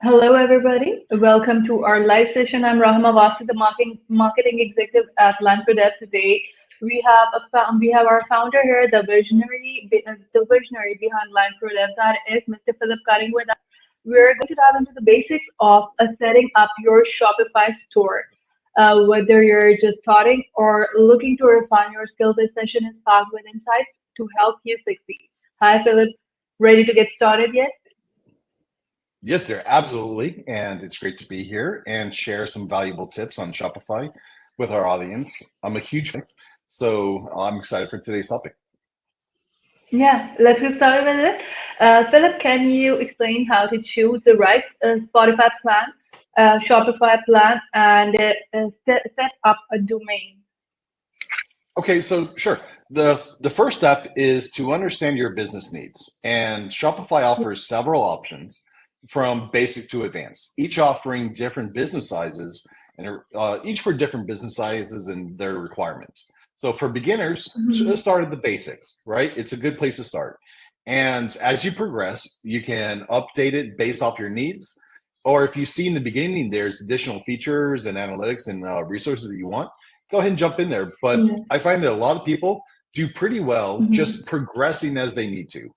Hello, everybody. Welcome to our live session. I'm Rahima Wasti, the marketing executive at Line4Dev. Today, we have our founder here, the visionary behind Line4Dev. That is Mr. Philip Cutting with us. We're going to dive into the basics of setting up your Shopify store. Whether you're just starting or looking to refine your skills, this session is packed with insights to help you succeed. Hi, Philip. Ready to get started yet? Yes, there, absolutely. And it's great to be here and share some valuable tips on Shopify with our audience. I'm a huge fan, so I'm excited for today's topic. Yeah, let's get started with it. Philip, can you explain how to choose the right Shopify plan, and set up a domain? Okay, so sure. The first step is to understand your business needs. And Shopify offers several options from basic to advanced, each offering different business sizes and each for different business sizes and their requirements. So for beginners, Mhm. just start at the basics, right? It's a good place to start. And as you progress, you can update it based off your needs. Or if you see in the beginning there's additional features and analytics and resources that you want, go ahead and jump in there. But Yeah. I find that a lot of people do pretty well Mhm. just progressing as they need to.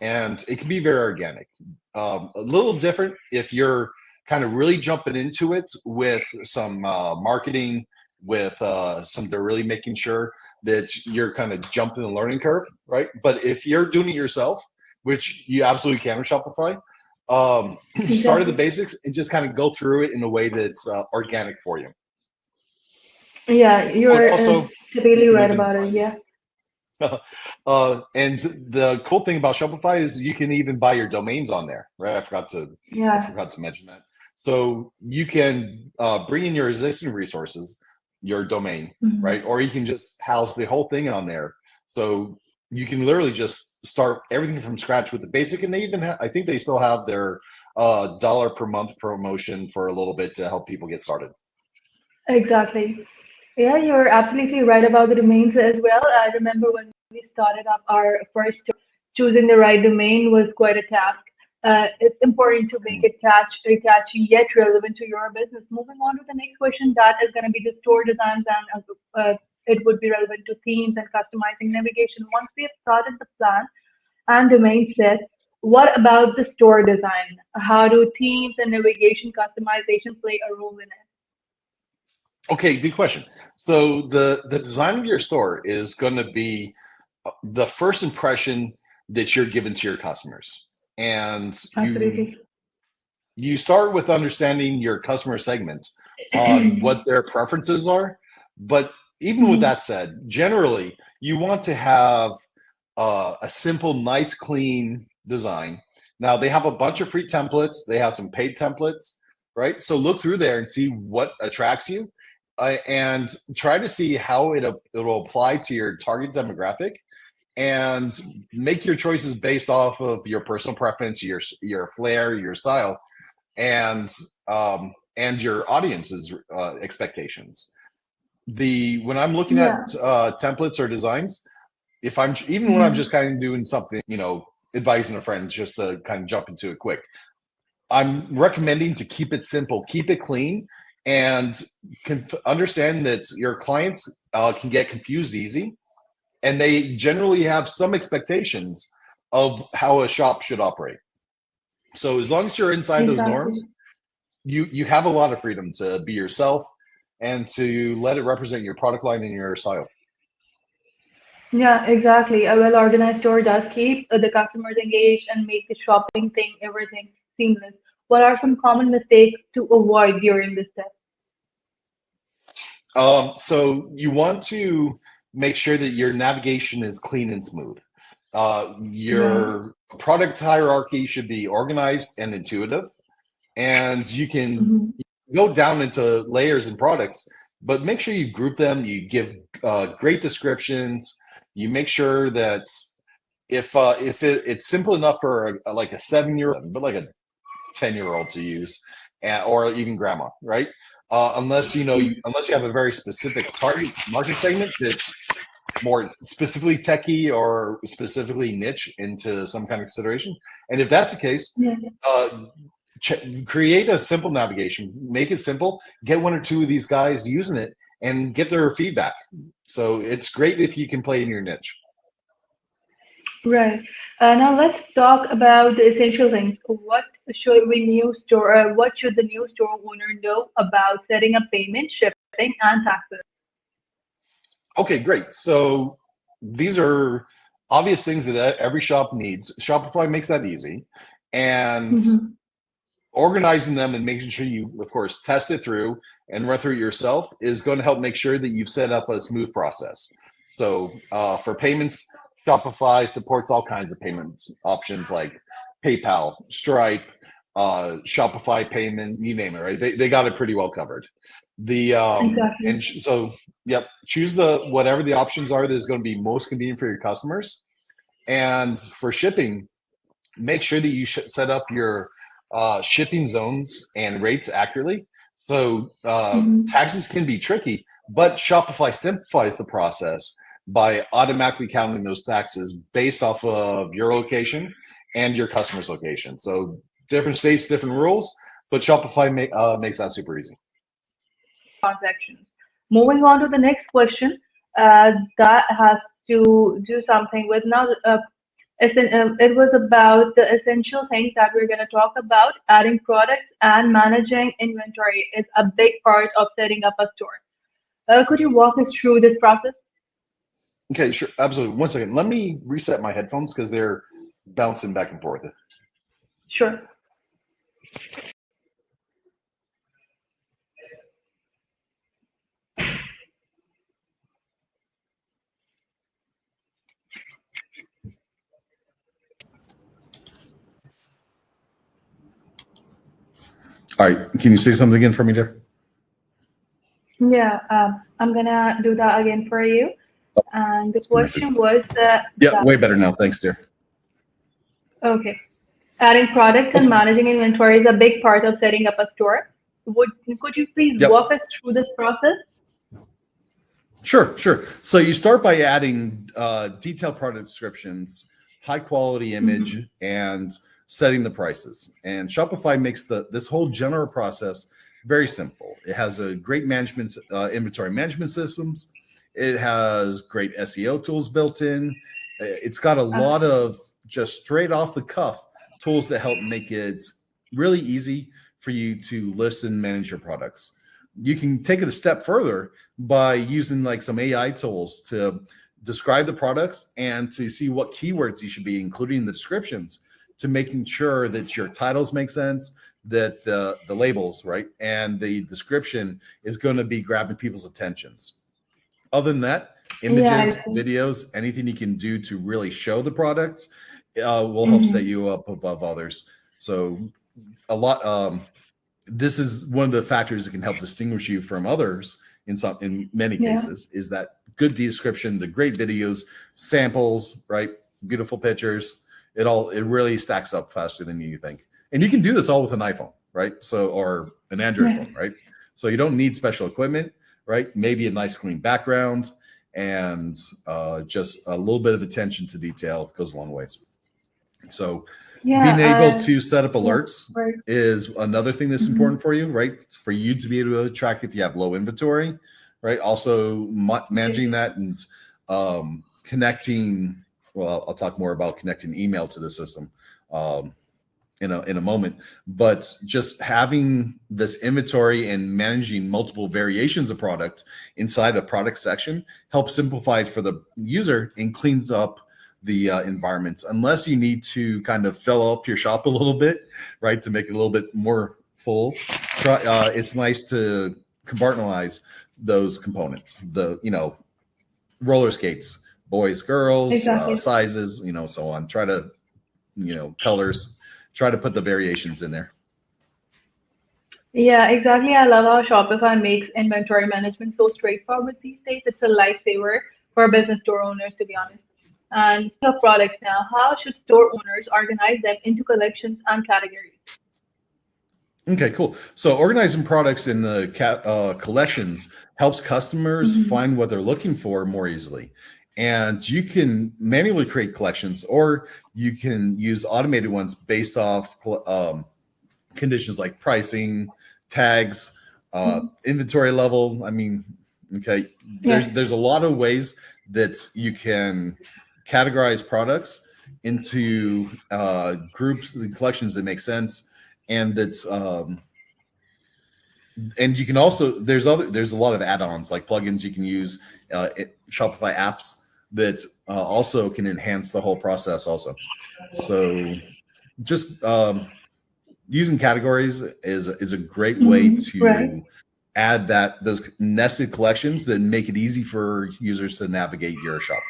And it can be very organic. A little different if you're kind of really jumping into it with some marketing, with they're really making sure that you're kind of jumping the learning curve, right? But if you're doing it yourself, which you absolutely can with Shopify, start at the Exactly. basics and just kind of go through it in a way that's organic for you. Yeah, Oh, and you're also, you typically can right even about it. Yeah. and the cool thing about Shopify is you can even buy your domains on there, right? I Yeah. forgot to mention that. So you can bring in your existing resources, your domain, Mhm. right? Or you can just house the whole thing on there. So you can literally just start everything from scratch with the basic. And they even I think they still have their dollar per month promotion for a little bit to help people get started. Exactly. Yeah, you're absolutely right about the domains as well. I remember when we started up our first store, choosing the right domain was quite a task. It's important to make it catchy yet relevant to your business. Moving on to the next question, that is going to be the store designs, and it would be relevant to themes and customizing navigation. Once we have started the plan and domain set, what about the store design? How do themes and navigation customization play a role in it? Okay, good question. So the design of your store is going to be the first impression that you're given to your customers, and Absolutely. you start with understanding your customer segment on what their preferences are. But even with Mhm. that said, generally you want to have a simple, nice, clean design. Now they have a bunch of free templates. They have some paid templates, right? So look through there and see what attracts you, and try to see how it'll apply to your target demographic, and make your choices based off of your personal preference, your flair, your style, and your audience's expectations. The When I'm looking at Yeah. templates or designs, if I'm even when I'm Mhm. just kind of doing something, advising a friend just to kind of jump into it quick, I'm recommending to keep it simple, keep it clean, and understand that your clients can get confused easy, and they generally have some expectations of how a shop should operate. So as long as you're inside those norms, Exactly. you have a lot of freedom to be yourself and to let it represent your product line and your style. Yeah, exactly. A well-organized store does keep the customers engaged and make the shopping thing, everything seamless. What are some common mistakes to avoid during this step? So you want to make sure that your navigation is clean and smooth. Your product hierarchy should be organized and intuitive, and you can go down into layers and products, but make sure you group them. You give great descriptions. You make sure that if it's simple enough for like a 7-year-old, but like a 10-year-old to use, or even grandma, right? Unless unless you have a very specific target market segment that's more specifically techie or specifically niche into some kind of consideration. And if that's the case, create a simple navigation, make it simple, get one or two of these guys using it and get their feedback. So it's great if you can play in your niche. Right. Now let's talk about the essential things. What should what should the new store owner know about setting up payment, shipping, and taxes? Okay, great. So these are obvious things that every shop needs. Shopify makes that easy. And organizing them and making sure you, of course, test it through and run through it yourself is going to help make sure that you've set up a smooth process. So for payments, Shopify supports all kinds of payments options like PayPal, Stripe, Shopify payment, you name it, right? They got it pretty well covered. So yep, choose whatever the options are that is going to be most convenient for your customers. And for shipping, make sure that you set up your shipping zones and rates accurately. So taxes can be tricky, but Shopify simplifies the process by automatically counting those taxes based off of your location and your customer's location. So different states, different rules, but Shopify makes that super easy. Transactions. Moving on to the next question, that has to do something with now. It was about the essential things that we're going to talk about. Adding products and managing inventory is a big part of setting up a store. Could you walk us through this process? Okay, sure, absolutely. One second, let me reset my headphones because they're bouncing back and forth. Sure. All right, can you say something again for me, dear? Yeah, I'm gonna do that again for you. And the question was yeah, way better now. Thanks, dear. Okay. Adding products and managing inventory is a big part of setting up a store. Could you please walk us through this process? Sure. So you start by adding detailed product descriptions, high quality image, and setting the prices. And Shopify makes this whole general process very simple. It has a great inventory management systems. It has great SEO tools built in. It's got a lot of just straight off the cuff tools that help make it really easy for you to list and manage your products. You can take it a step further by using like some AI tools to describe the products and to see what keywords you should be including in the descriptions, to making sure that your titles make sense, that the labels, right, and the description is going to be grabbing people's attentions. Other than that, images, videos, anything you can do to really show the product will help set you up above others. So this is one of the factors that can help distinguish you from others in many cases, is that good description, the great videos, samples, right, beautiful pictures. It really stacks up faster than you think. And you can do this all with an iPhone, right? Or an Android phone, right? So you don't need special equipment, right? Maybe a nice clean background and just a little bit of attention to detail goes a long ways. So being able to set up alerts is another thing that's important for you, right? For you to be able to track if you have low inventory, right? Also managing that and connecting. Well, I'll talk more about connecting email to the system in a moment, but just having this inventory and managing multiple variations of product inside a product section helps simplify it for the user and cleans up the environments, unless you need to kind of fill up your shop a little bit, right, to make it a little bit more full. It's nice to compartmentalize those components, the roller skates, boys, girls, Exactly. sizes, so on. Try to, colors, try to put the variations in there. Yeah, exactly. I love how Shopify makes inventory management so straightforward these days. It's a lifesaver for business store owners, to be honest. And speaking of products now, how should store owners organize them into collections and categories? Okay, cool. So organizing products in the collections helps customers Hmm. find what they're looking for more easily. And you can manually create collections, or you can use automated ones based off conditions like pricing, tags, inventory level. I mean, okay, Yes, there's a lot of ways that you can categorize products into groups and collections that make sense, and that's and you can also there's a lot of add-ons like plugins you can use, Shopify apps that also can enhance the whole process also. So just using categories is a great way right. to add those nested collections that make it easy for users to navigate your shop.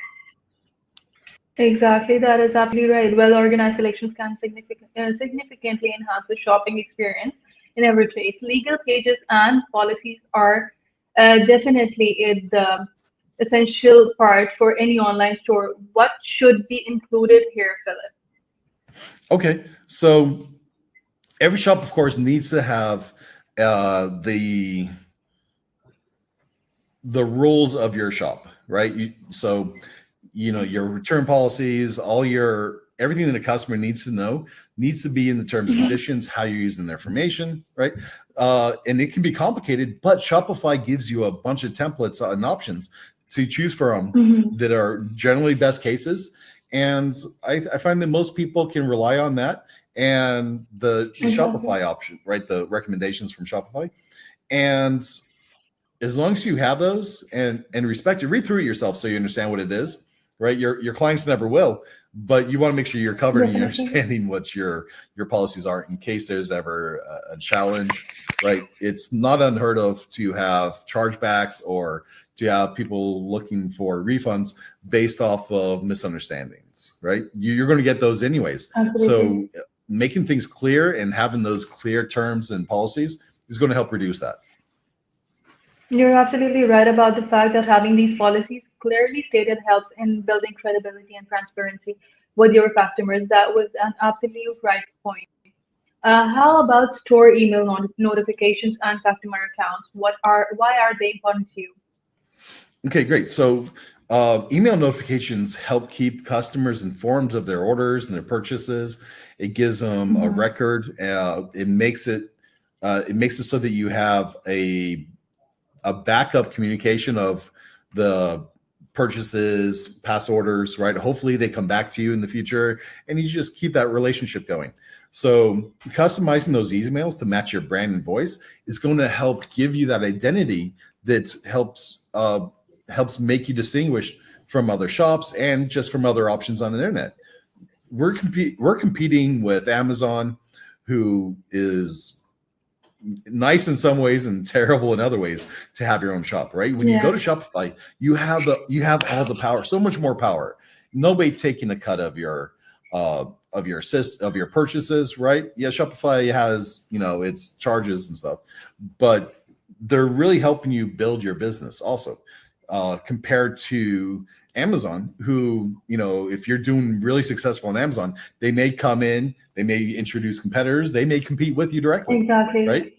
Exactly, that is absolutely right. Well-organized selections can significantly enhance the shopping experience in every place. Legal pages and policies are definitely the essential part for any online store. What should be included here, Philip? Okay, so every shop, of course, needs to have the rules of your shop, right? So your return policies, all your everything that a customer needs to know needs to be in the terms and conditions, how you're using their information, right? And it can be complicated, but Shopify gives you a bunch of templates and options to choose from Hmm. that are generally best cases. And I find that most people can rely on that and the Exactly. Shopify option, right? The recommendations from Shopify. And as long as you have those and respect it, read through it yourself so you understand what it is, right? Your clients never will, but you want to make sure you're covered and you're Definitely. understanding what your policies are in case there's ever a challenge, right? It's not unheard of to have chargebacks or to have people looking for refunds based off of misunderstandings, right? You're going to get those anyways. Absolutely. So making things clear and having those clear terms and policies is going to help reduce that. You're absolutely right about the fact that having these policies clearly stated helps in building credibility and transparency with your customers. That was an absolute right point. How about store email notifications and customer accounts? Why are they important to you? Okay, great. So email notifications help keep customers informed of their orders and their purchases. It gives them a Hmm. record. It makes it so that you have a backup communication of the purchases, past orders, right? Hopefully they come back to you in the future and you just keep that relationship going. So customizing those emails to match your brand and voice is going to help give you that identity that helps make you distinguished from other shops and just from other options on the internet. We're competing with Amazon, who is nice in some ways and terrible in other ways to have your own shop, right? When you go Yeah, to Shopify, you have all the power, so much more power. Nobody taking a cut of your purchases, right? Yeah, Shopify has, its charges and stuff, but they're really helping you build your business also, compared to Amazon, who, if you're doing really successful on Amazon, they may come in, they may introduce competitors, they may compete with you directly, exactly. right?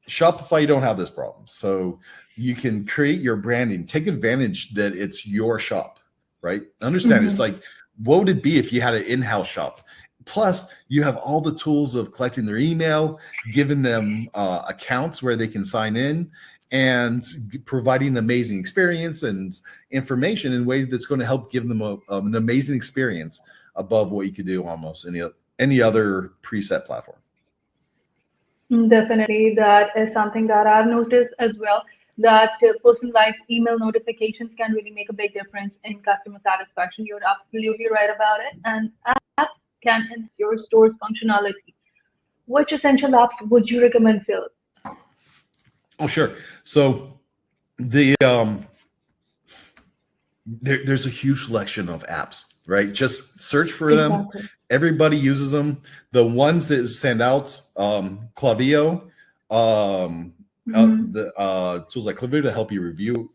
Shopify, you don't have this problem. So you can create your branding, take advantage that it's your shop, right? Understand it's Hmm. like, what would it be if you had an in-house shop? Plus, you have all the tools of collecting their email, giving them accounts where they can sign in, and providing an amazing experience and information in ways that's going to help give them an amazing experience above what you could do almost any other preset platform. Definitely, that is something that I've noticed as well. That personalized email notifications can really make a big difference in customer satisfaction. You're absolutely right about it. And apps can enhance your store's functionality. Which essential apps would you recommend, Phil? Oh, sure. So the there's a huge selection of apps, right? Just search for them. Exactly. Everybody uses them. The ones that stand out, Klaviyo, Hmm. the tools like Klaviyo to help you review.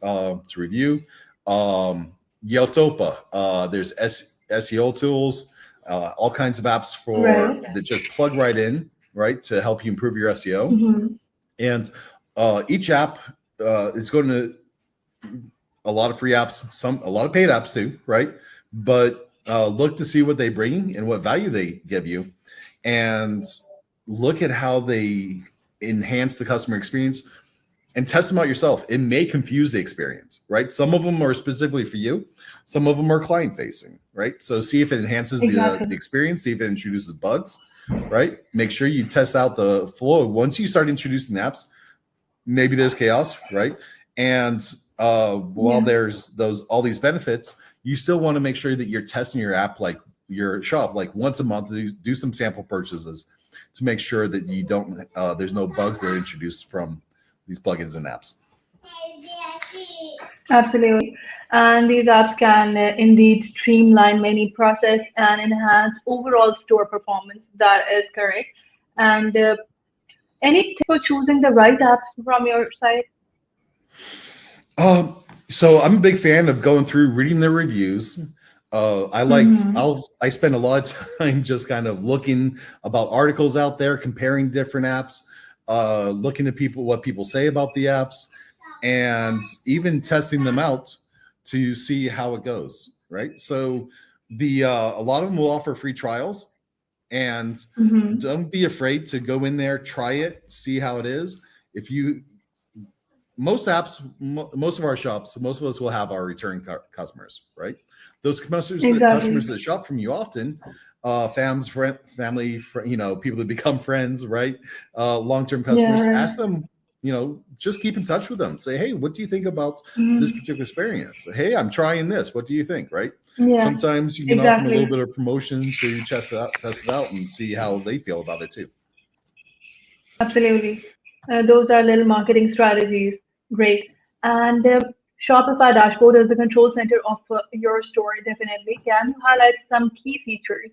Yeltopa, there's SEO tools, all kinds of apps for Right. that just plug right in, right, to help you improve your SEO. Hmm. And each app is going to a lot of free apps, a lot of paid apps too, right? But look to see what they bring and what value they give you, and look at how they enhance the customer experience and test them out yourself. It may confuse the experience, right? Some of them are specifically for you. Some of them are client facing, right? So see if it enhances the Exactly. experience, see if it introduces bugs, right? Make sure you test out the flow. Once you start introducing apps, maybe there's chaos, right? And while Yeah. there's all these benefits, you still want to make sure that you're testing your app, like your shop, like once a month. Do some sample purchases to make sure that you don't there's no bugs that are introduced from these plugins and apps. Absolutely. And these apps can indeed streamline many process and enhance overall store performance. That is correct. And any tips for choosing the right apps from your side? Um, so I'm a big fan of going through reading the reviews. Mm-hmm. I spend a lot of time just kind of looking about articles out there, comparing different apps, looking at what people say about the apps, and even testing them out to see how it goes. Right. So the a lot of them will offer free trials, and Mm-hmm. don't be afraid to go in there, try it, see how it is. If you most apps, most of our shops, most of us will have our return customers, right? Those customers Exactly. that shop from you often, family, people that become friends, right? Long-term Yeah, customers. right. Ask them, just keep in touch with them. Say, hey, what do you think about this Mm-hmm. particular experience? Hey, I'm trying this. What do you think? Right? Yeah, Sometimes you can offer them a little exactly. bit of promotion to test it out, and see how they feel about it too. Absolutely. Those are little marketing strategies. Great. And Shopify dashboard is the control center of your store, definitely. Can you highlight some key features?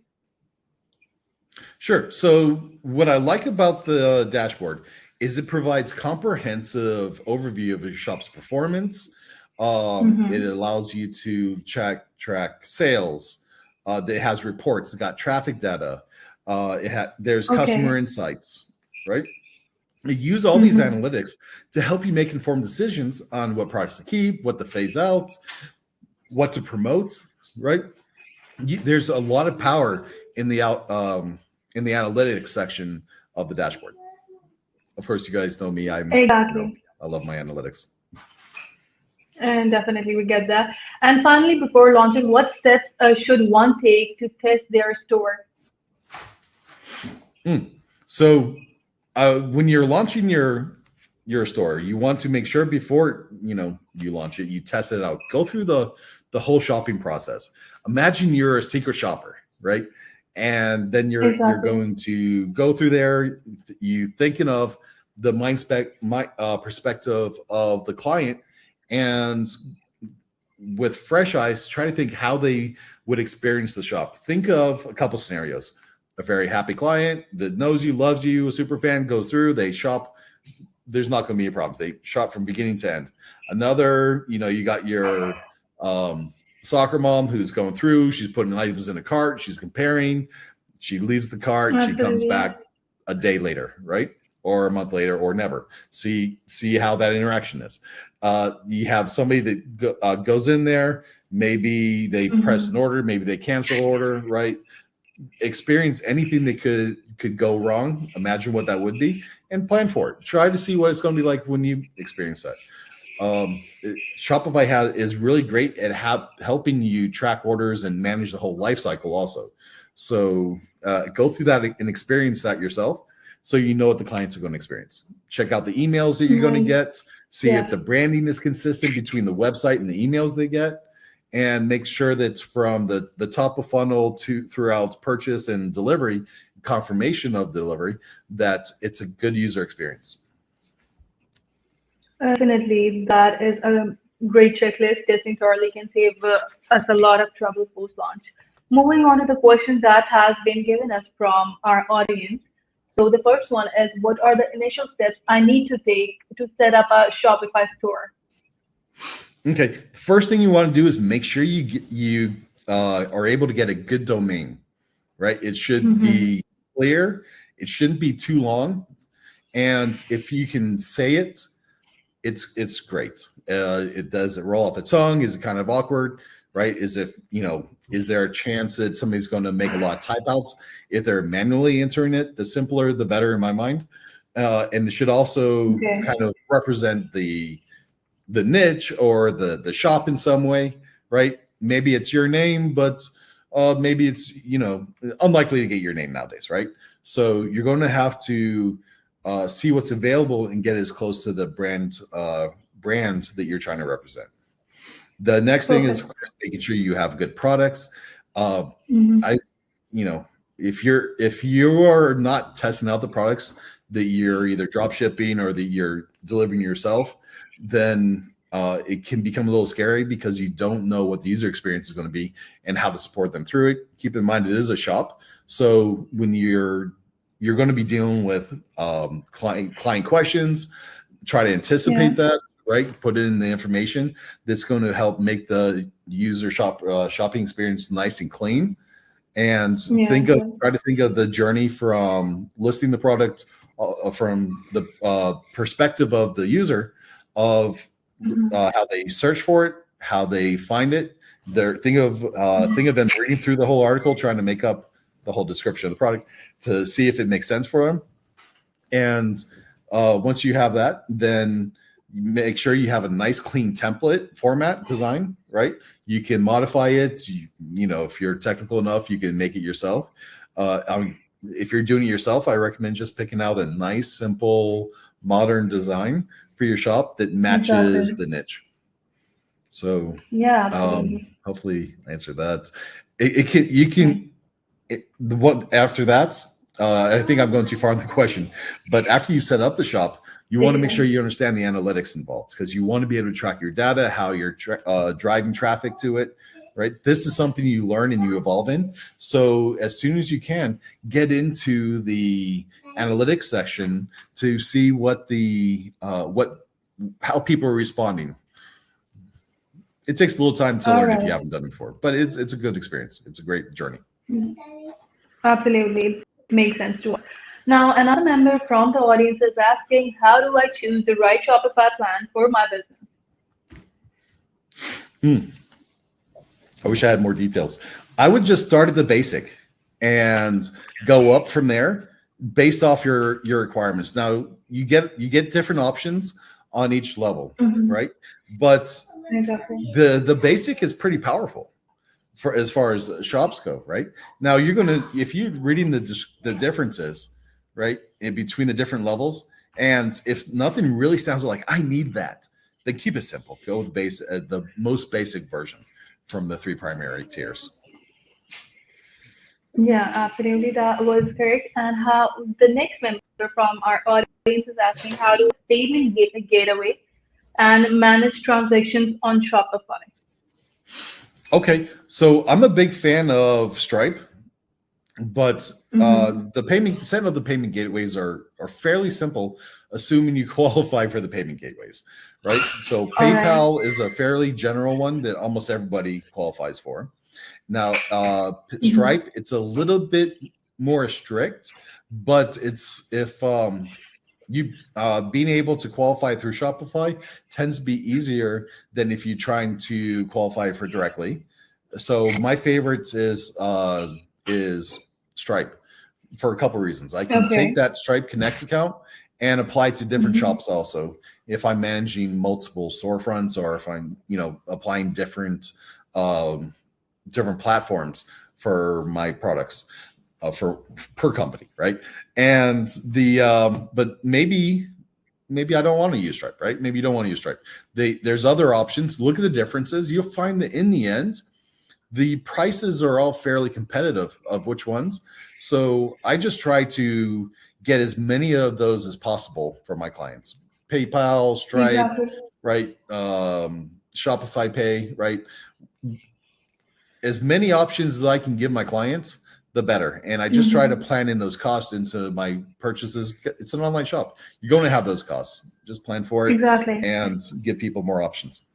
Sure. So, what I like about the dashboard is it provides comprehensive overview of your shop's performance. It Mm-hmm. allows you to track sales. It has reports. It got traffic data. There's customer Okay. insights, right? You use all these Mm-hmm. analytics to help you make informed decisions on what products to keep, what to phase out, what to promote, right? There's a lot of power in the analytics section of the dashboard. Of course, you guys know me. Exactly. I love my analytics. And definitely we get that. And finally, before launching, what steps should one take to test their store? Mm. So when you're launching your store, you want to make sure before you launch it, you test it out. Go through the whole shopping process. Imagine you're a secret shopper, right? And then you're Exactly. going to go through there. You thinking of the perspective of the client, and with fresh eyes, try to think how they would experience the shop. Think of a couple scenarios. A very happy client that knows you, loves you, a super fan, goes through, they shop. There's not going to be any problems. They shop from beginning to end. Another, you got your soccer mom who's going through, she's putting items in a cart, she's comparing, she leaves the cart, she comes Absolutely. back a day later, right? Or a month later, or never. See how that interaction is. You have somebody that goes in there. Maybe they press an Mm-hmm. order. Maybe they cancel order. Right? Experience anything that could go wrong. Imagine what that would be, and plan for it. Try to see what it's going to be like when you experience that. Shopify is really great at helping you track orders and manage the whole life cycle also. So go through that and experience that yourself, so you know what the clients are going to experience. Check out the emails that you're going to Right. get. See if Yeah. the branding is consistent between the website and the emails they get, and make sure that from the top of funnel to throughout purchase and delivery, confirmation of delivery, that it's a good user experience. Definitely, that is great checklist. Testing thoroughly can save us a lot of trouble post launch. Moving on to the question that has been given us from our audience. So the first one is, what are the initial steps I need to take to set up a Shopify store? Okay, first thing you want to do is make sure you are able to get a good domain, right? It should Mm-hmm. be clear. It shouldn't be too long, and if you can say it, it's great. It does it roll off the tongue? Is it kind of awkward, right? Is there a chance that somebody's going to make a lot of type outs? If they're manually entering it, the simpler, the better in my mind. And it should also Okay. kind of represent the niche or the shop in some way, right? Maybe it's your name, but maybe it's unlikely to get your name nowadays, right? So you're going to have to see what's available and get as close to the brand that you're trying to represent. The next thing is, of Perfect. course, making sure you have good products. Uh, Mm-hmm. I, you know, if you are not testing out the products that you're either drop shipping or that you're delivering yourself, then it can become a little scary because you don't know what the user experience is going to be and how to support them through it. Keep in mind, it is a shop, so when you're going to be dealing with client questions, try to Yeah. anticipate that, right? Put in the information that's going to help make the user shopping experience nice and clean. And Yeah. Yeah. try to think of the journey from listing the product from the perspective of the user, of Mm-hmm. how they search for it, how they find it. Think of them reading through the whole article, trying to make up the whole description of the product to see if it makes sense for them. And once you have that, then make sure you have a nice, clean template format design, right? You can modify it. If you're technical enough, you can make it yourself. If you're doing it yourself, I recommend just picking out a nice, simple, modern design for your shop that matches Exactly. the niche. So Yeah, absolutely. hopefully answer that. It can you can the one after that, I think I'm going too far in the question, but after you set up the shop, you want Take to your make sure time. you understand the analytics involved, because you want to be able to track your data, how you're driving traffic to it, right? This is something you learn and you evolve in. So as soon as you can, get into the analytics section to see how people are responding. It takes a little time to All learn if you right. haven't done it before, but it's a good experience. It's a great journey. Mhm. Absolutely. It makes sense to us. Now, another member from the audience is asking, how do I choose the right Shopify plan for my business? Hmm. I wish I had more details. I would just start at the basic and go up from there based off your requirements. Now you get different options on each level, Mm-hmm. right? But Exactly. the basic is pretty powerful for as far as shops go, right? Now if you're reading the differences, right, in between the different levels, and if nothing really stands out like I need that, then keep it simple. Go with the most basic version from the three primary tiers. Yeah, absolutely. That was correct. And how the next member from our audience is asking, how do payment gateway and manage transactions on Shopify? Okay, so I'm a big fan of Stripe, but Mm-hmm. the payment set of the payment gateways are fairly simple, assuming you qualify for the payment gateways, right? So All right. PayPal is a fairly general one that almost everybody qualifies for. Now, Mm-hmm. Stripe, it's a little bit more strict, but it's if you being able to qualify through Shopify tends to be easier than if you're trying to qualify for directly. So my favorite is Stripe for a couple reasons. I can take Okay. that Stripe Connect account and apply it to different Mm-hmm. shops also. If I'm managing multiple storefronts or if I'm applying um, different platforms for my products for per company, right? And the but maybe I don't want to use Stripe, right? Maybe you don't want to use Stripe. There's other options. Look at the differences. You'll find that in the end, the prices are all fairly competitive of which ones. So I just try to get as many of those as possible for my clients. PayPal, Stripe, Exactly. right? Shopify Pay, right? As many options as I can give my clients, the better. And I just try to plan in those costs into my purchases. It's an online shop. You're going to have those costs. Just plan for it Exactly. and give people more options.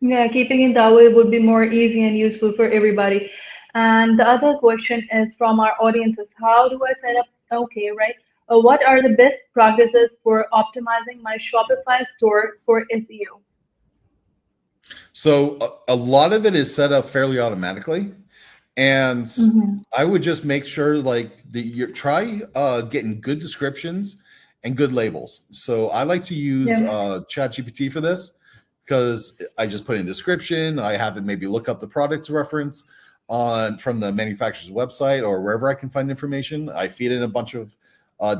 Yeah, keeping it that way would be more easy and useful for everybody. And the other question is from our audiences, how do I set up, okay, right? What are the best practices for optimizing my Shopify store for SEO? So a lot of it is set up fairly automatically. And I would just make sure like you try getting good descriptions and good labels. So I like to use ChatGPT for this because I just put in description. I have it maybe look up the product reference from the manufacturer's website or wherever I can find information. I feed in a bunch of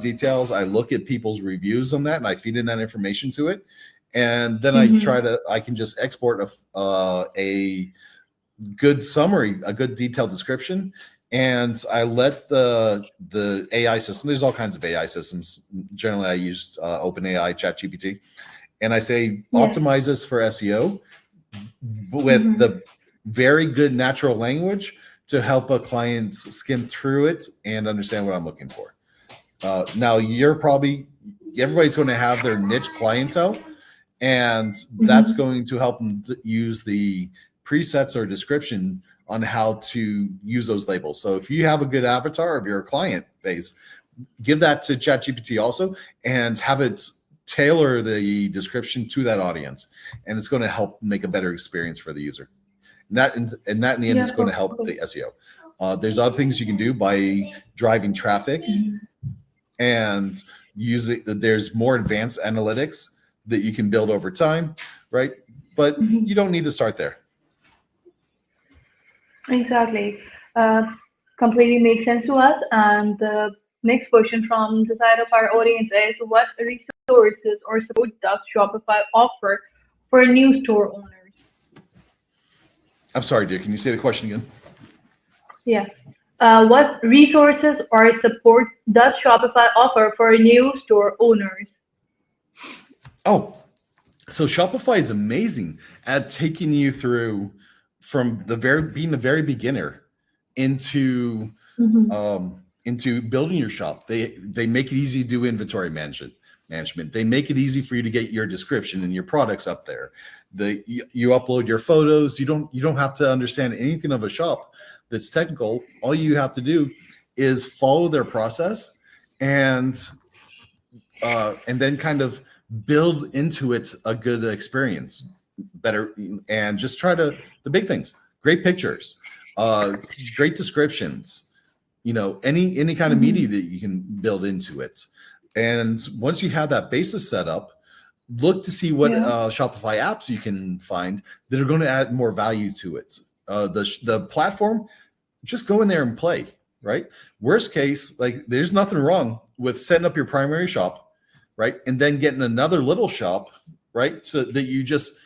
details. I look at people's reviews on that and I feed in that information to it. And then I can just export a good summary, a good detailed description, and I let the AI system. There's all kinds of AI systems. Generally, I use OpenAI, ChatGPT, and I say optimize this for SEO with the very good natural language to help a client skim through it and understand what I'm looking for. Now, everybody's going to have their niche clientele, and that's going to help them use the presets or description on how to use those labels. So if you have a good avatar of your client base, give that to ChatGPT also and have it tailor the description to that audience. And it's going to help make a better experience for the user. And that in the end is going to help the SEO. There's other things you can do by driving traffic and there's more advanced analytics that you can build over time, right? But you don't need to start there. Exactly. Completely makes sense to us. And the next question from the side of our audience is, what resources or support does Shopify offer for new store owners? I'm sorry, dear. Can you say the question again? Yes. What resources or support does Shopify offer for new store owners? Oh, so Shopify is amazing at taking you through from being the very beginner into building your shop. They make it easy to do inventory management. They make it easy for you to get your description and your products up there. You upload your photos. You don't have to understand anything of a shop that's technical. All you have to do is follow their process and then kind of build into it a good experience, better, and just try the big things: great pictures, great descriptions, any kind of media that you can build into it. And once you have that basis set up, look to see what Shopify apps you can find that are going to add more value to it. The platform, just go in there and play, right? Worst case, like there's nothing wrong with setting up your primary shop, right? And then getting another little shop, right? So that you just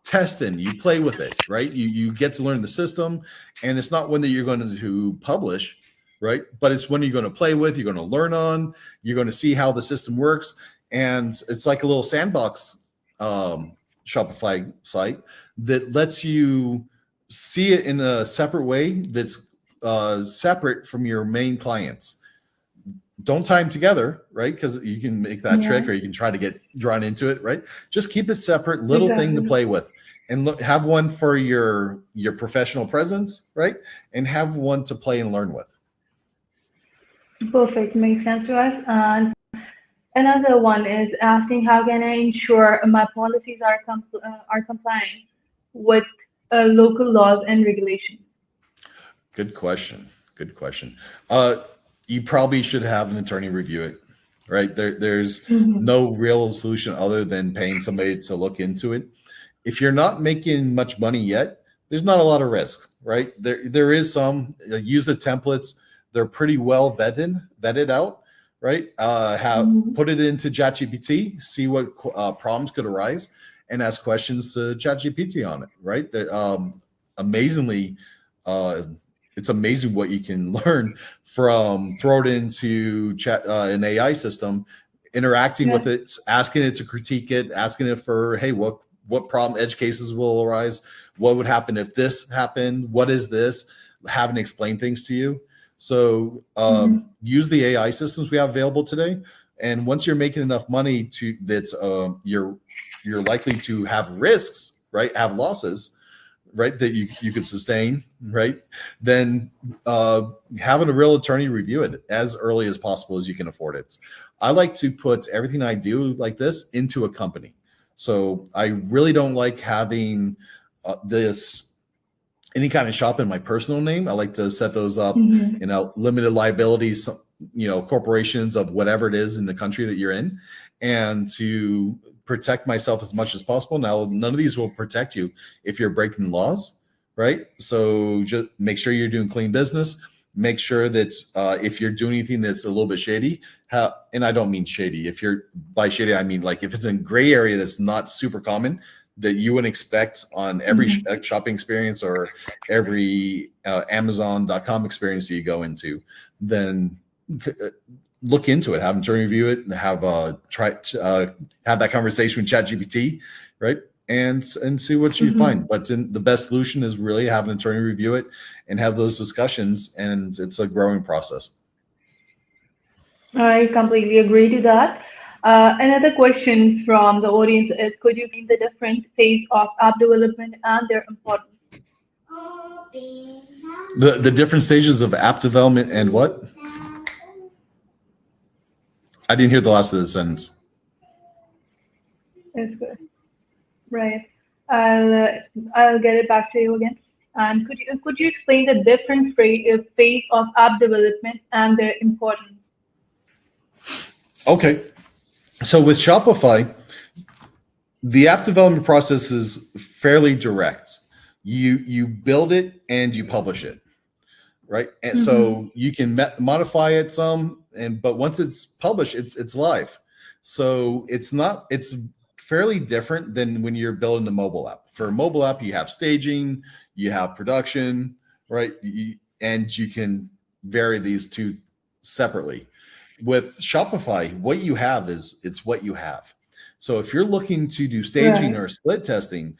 test in, you play with it, right? You get to learn the system, and it's not one that you're going to publish, right? But it's one you're going to play with, you're going to learn on, you're going to see how the system works. And it's like a little sandbox Shopify site that lets you see it in a separate way that's separate from your main clients. Don't tie them together, right? Because you can make that trick, or you can try to get drawn into it, right? Just keep it separate, little thing to play with, and have one for your professional presence, right? And have one to play and learn with. Perfect, makes sense to us. And another one is asking, how can I ensure my policies are complying with local laws and regulations? Good question. You probably should have an attorney review it, right? There's no real solution other than paying somebody to look into it. If you're not making much money yet, there's not a lot of risk, right? There is some. Use the templates. They're pretty well vetted out, right? Put it into ChatGPT, see what problems could arise, and ask questions to ChatGPT on it, right? Amazingly, it's amazing what you can learn from throw it into an AI system, interacting with it, asking it to critique it, asking it for, hey, what what problem edge cases will arise, what would happen if this happened, what is this, having to explain things to you. So use the AI systems we have available today. And once you're making enough money to that's you're likely to have risks, right? Have losses, right? That you could sustain, right? Then having a real attorney review it as early as possible as you can afford it. I like to put everything I do like this into a company. So I really don't like having any kind of shop in my personal name. I like to set those up in a limited liability, corporations of whatever it is in the country that you're in, and to protect myself as much as possible. Now, none of these will protect you if you're breaking laws, right? So just make sure you're doing clean business. Make sure that if you're doing anything that's a little bit shady, and I don't mean shady. By shady, I mean like if it's in gray area that's not super common, that you wouldn't expect on every shopping experience or every Amazon.com experience that you go into, then look into it, have them attorney review it, and have that conversation with ChatGPT, right? And see what you find. But the best solution is really have an attorney review it and have those discussions, and it's a growing process. I completely agree to that. Another question from the audience is, could you explain the different phase of app development and their importance? The different stages of app development and what? I didn't hear the last of the sentence. That's good. Right. I'll get it back to you again. And could you explain the different phase of app development and their importance? Okay. So with Shopify, the app development process is fairly direct. You build it and you publish it, right? And so you can modify it some, but once it's published, it's live. So it's fairly different than when you're building a mobile app. For a mobile app, you have staging, you have production, right? And you can vary these two separately. With Shopify, what you have it's what you have. So if you're looking to do staging or split testing,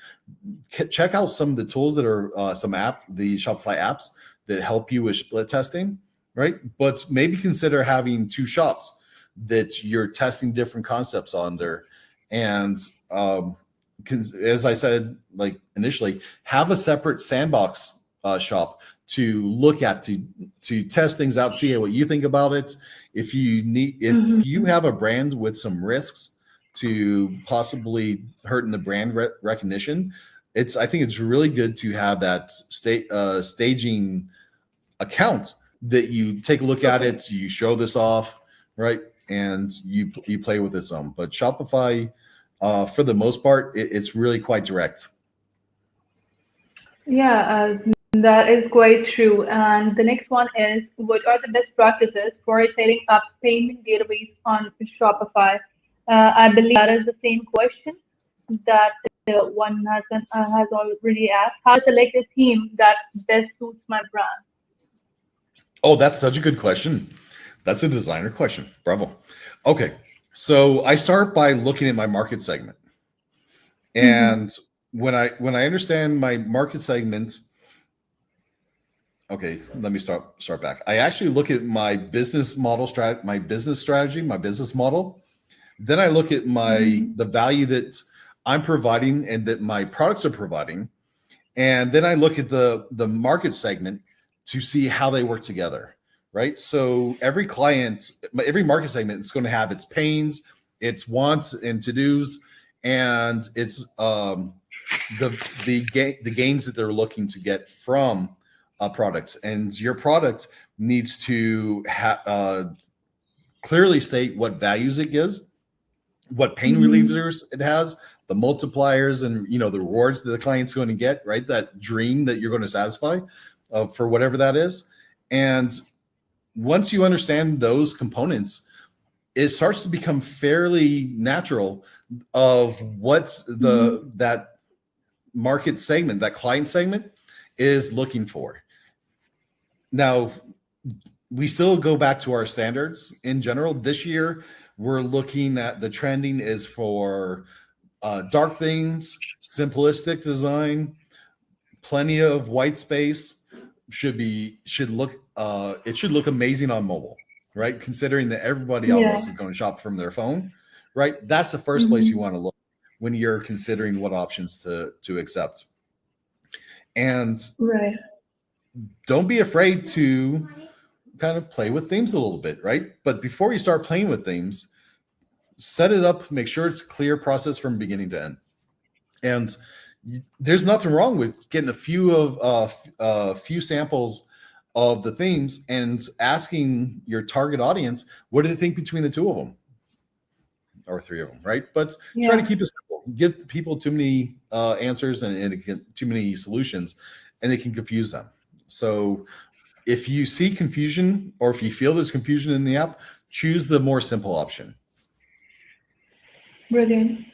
check out some of the tools that are the Shopify apps that help you with split testing, right? But maybe consider having two shops that you're testing different concepts under. And as I said, like initially, have a separate sandbox shop to look at, to test things out, see what you think about it. If you have a brand with some risks to possibly hurting the brand recognition, I think it's really good to have that staging account that you take a look at it, you show this off, right, and you play with it some. But Shopify, for the most part, it's really quite direct. Yeah, that is quite true. And the next one is, what are the best practices for setting up payment database on Shopify? I believe that is the same question that one has already asked. How to select a theme that best suits my brand? Oh, that's such a good question. That's a designer question. Bravo. Okay. So I start by looking at my market segment. And when I understand my market segment, okay, let me start back. I actually look at my business model my business strategy, my business model. Then I look at the value that I'm providing and that my products are providing. And then I look at the market segment to see how they work together, right? So every market segment is going to have its pains, its wants and to-dos, and its the gains that they're looking to get from a product. And your product needs to clearly state what values it gives, what pain relievers it has, the multipliers, and the rewards that the client's going to get, right? That dream that you're going to satisfy for whatever that is. And once you understand those components, it starts to become fairly natural of what that market segment, that client segment, is looking for. Now, we still go back to our standards in general. This year, we're looking at the trending is for dark themes, simplistic design, plenty of white space, should look it should look amazing on mobile, right? Considering that everybody Yeah. almost is going to shop from their phone, right? That's the first place you Mm-hmm. want to look when you're considering what options to accept. And Right. don't be afraid to kind of play with themes a little bit, right? But before you start playing with themes, set it up, make sure it's a clear process from beginning to end. And there's nothing wrong with getting a few samples of the themes and asking your target audience, what do they think between the two of them or three of them, right? But try to Yeah. keep it simple. Give people too many answers and too many solutions, and it can confuse them. So if you see confusion or if you feel there's confusion in the app, choose the more simple option. Brilliant.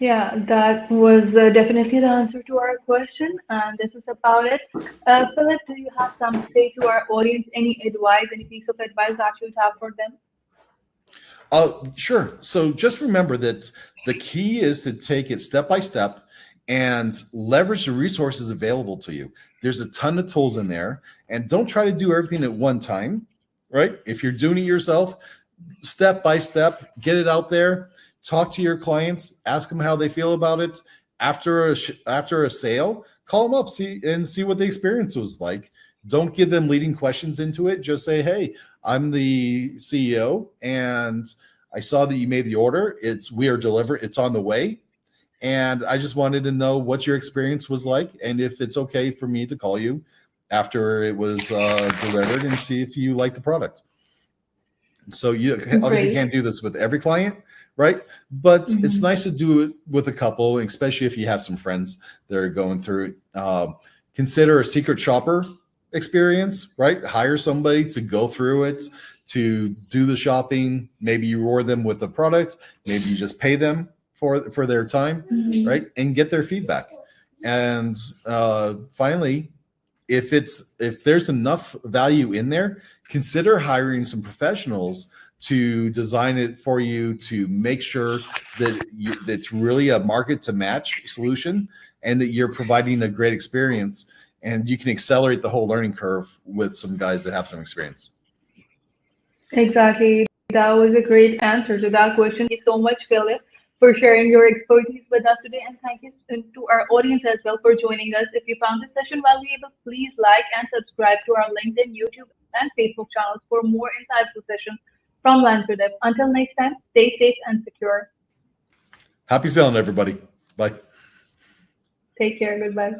Yeah, that was definitely the answer to our question, and this is about it. Philip, do you have some to say to our audience? Any advice, any piece of advice that you'd have for them? Sure. So just remember that the key is to take it step by step and leverage the resources available to you. There's a ton of tools in there, and don't try to do everything at one time, right? If you're doing it yourself, step by step, get it out there, talk to your clients, ask them how they feel about it. After a sale, call them up, see what the experience was like. Don't give them leading questions into it. Just say, "Hey, I'm the CEO, and I saw that you made the order. We are delivered. It's on the way, and I just wanted to know what your experience was like, and if it's okay for me to call you after it was delivered and see if you like the product." So you obviously Great. can't do this with every client, right? But it's Mm-hmm. nice to do it with a couple, especially if you have some friends that are going through it. Consider a secret shopper experience, right? Hire somebody to go through it, to do the shopping. Maybe you reward them with a product. Maybe you just pay them for their time, Mm-hmm. right? And get their feedback. And finally, if there's enough value in there, consider hiring some professionals to design it for you to make sure that it's really a market to match solution and that you're providing a great experience, and you can accelerate the whole learning curve with some guys that have some experience. Exactly. That was a great answer to that question. Thank you so much, Philip, for sharing your expertise with us today. And thank you to our audience as well for joining us. If you found this session valuable, please like and subscribe to our LinkedIn, YouTube, and Facebook channels for more insightful sessions from Land to Dev. Until next time, stay safe and secure. Happy selling, everybody. Bye. Take care. Goodbye.